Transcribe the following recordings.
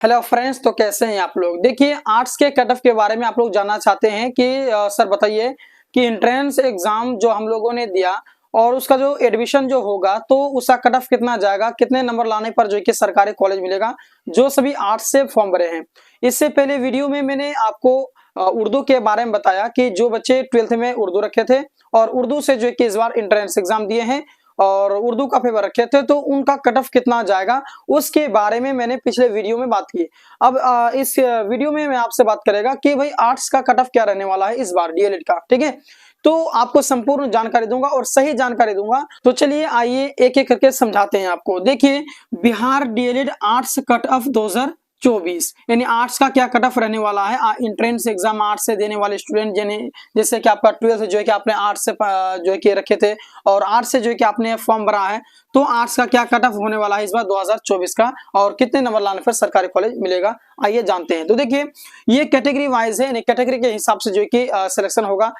Hello friends, तो कैसे हैं आप लोग। देखिए, आर्ट्स के कट ऑफ के बारे में आप लोग जानना चाहते हैं कि सर बताइए कि एंट्रेंस एग्जाम जो हम लोगों ने दिया और उसका जो एडमिशन जो होगा तो उसका कट ऑफ कितना जाएगा, कितने नंबर लाने पर जो कि सरकारी कॉलेज मिलेगा, जो सभी आर्ट्स से फॉर्म भरे हैं। इससे पहले वीडियो में मैंने आपको उर्दू के बारे में बताया कि जो बच्चे 12th में उर्दू रखे थे और उर्दू से जो है कि इस बार एंट्रेंस एग्जाम दिए हैं और उर्दू का पेपर रखे थे तो उनका कट ऑफ कितना जाएगा उसके बारे में मैंने पिछले वीडियो में बात की। अब इस वीडियो में मैं आपसे बात करेगा कि भाई आर्ट्स का कट ऑफ क्या रहने वाला है इस बार डीएलएड का, ठीक है। तो आपको संपूर्ण जानकारी दूंगा और सही जानकारी दूंगा। तो चलिए आइए एक एक करके समझाते हैं आपको। देखिए, Bihar DElEd arts cut off 2024 यानी आर्ट्स का क्या कट ऑफ रहने वाला है। एंट्रेंस एग्जाम आर्ट्स से देने वाले स्टूडेंट जैसे कि आपका 12th जो है कि आपने आर्ट्स से जो है कि रखे थे और आर्ट्स से जो है कि आपने फॉर्म भरा है, तो आर्ट्स का क्या कट ऑफ होने वाला है इस बार 2024 का और कितने नंबर लाने पर सरकारी कॉलेज मिलेगा, आइए जानते हैं। तो देखिए, ये कैटेगरी वाइज है, यानी कैटेगरी के हिसाब से जो है कि सिलेक्शन होगा।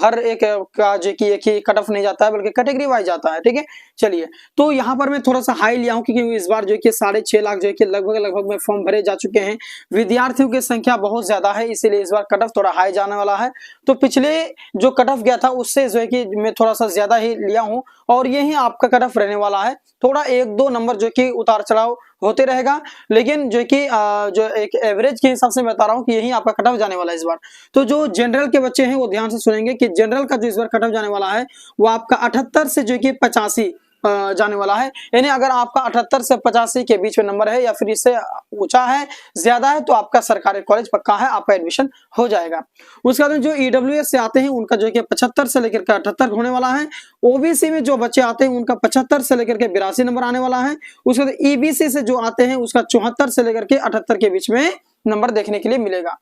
हर एक का जो कि एक ही कट ऑफ नहीं जाता है बल्कि कैटेगरी वाइज जाता है, ठीक है। चलिए, तो यहाँ पर मैं थोड़ा सा हाई लिया हूँ क्योंकि इस बार जो है कि 6.5 लाख जो है कि लगभग में फॉर्म भरे जा चुके हैं। विद्यार्थियों की संख्या बहुत ज्यादा है, इसीलिए इस बार कट ऑफ थोड़ा हाई जाने वाला है। तो पिछले जो कट ऑफ गया था उससे जो है कि मैं थोड़ा सा ज्यादा ही लिया हूँ और यही आपका कट ऑफ रहने वाला है। थोड़ा 1-2 नंबर जो कि उतार चढ़ाव होते रहेगा, लेकिन जो कि जो एक एवरेज के हिसाब से मैं बता रहा हूँ कि यही आपका कट ऑफ जाने वाला है इस बार। तो जो जनरल के बच्चे हैं वो ध्यान से सुनेंगे कि जनरल का जो इस बार कट ऑफ जाने वाला है वो आपका 78 से जो कि 85 जाने वाला है। यानी अगर आपका 78 से 85 के बीच में नंबर है या फिर इससे ऊंचा है, ज्यादा है, तो आपका सरकारी कॉलेज पक्का है, आपका एडमिशन हो जाएगा। उसके बाद जो ईडब्ल्यूएस से आते हैं उनका जो कि 75 से लेकर के 78 होने वाला है। ओबीसी में जो बच्चे आते हैं उनका 75 से लेकर के 82 नंबर आने वाला है। उसके बाद ईबीसी से जो आते हैं उसका 74 से लेकर के 78 के बीच में नंबर देखने के लिए मिलेगा,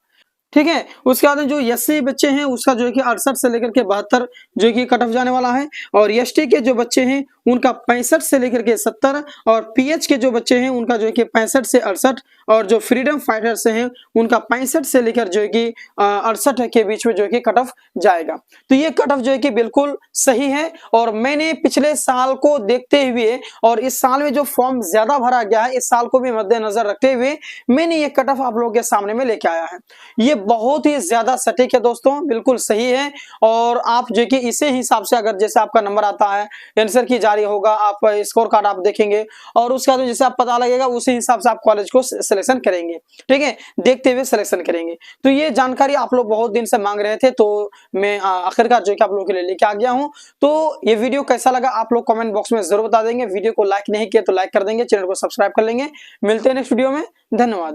ठीक है। उसके बाद जो एससी बच्चे हैं उसका जो है कि 68 से लेकर के 72 जो कि कट ऑफ जाने वाला है और एसटी के जो बच्चे हैं उनका 65 से लेकर के 70 और पीएच के जो बच्चे हैं उनका जो है कि 65 से 68 और जो फ्रीडम फाइटर से हैं उनका 65 से लेकर जो है कि 68 के बीच में जो है कि कट ऑफ जाएगा। तो ये कट ऑफ जो है कि बिल्कुल सही है और मैंने पिछले साल को देखते हुए और इस साल में जो फॉर्म ज्यादा भरा गया है इस साल को भी मद्देनजर रखते हुए मैंने ये कट ऑफ आप लोगों के सामने में लेके आया है। ये बहुत ही ज्यादा सटीक है दोस्तों, बिल्कुल सही है। और आप जो कि इसी हिसाब से अगर जैसे आपका नंबर आता है आंसर की जारी होगा, आप स्कोर कार्ड आप देखेंगे और उसका तो जैसे आप पता लगेगा उसी हिसाब से आप कॉलेज को सिलेक्शन करेंगे, ठीक है, देखते हुए सिलेक्शन करेंगे। तो ये जानकारी आप लोग बहुत दिन से मांग रहे थे तो मैं आखिरकार जो कि आप लोगों के लिए लेके आ गया हूं। तो ये वीडियो कैसा लगा आप लोग कमेंट बॉक्स में जरूर बता देंगे। वीडियो को लाइक नहीं किया तो लाइक कर देंगे, चैनल को सब्सक्राइब कर लेंगे। मिलते हैं नेक्स्ट वीडियो में, धन्यवाद।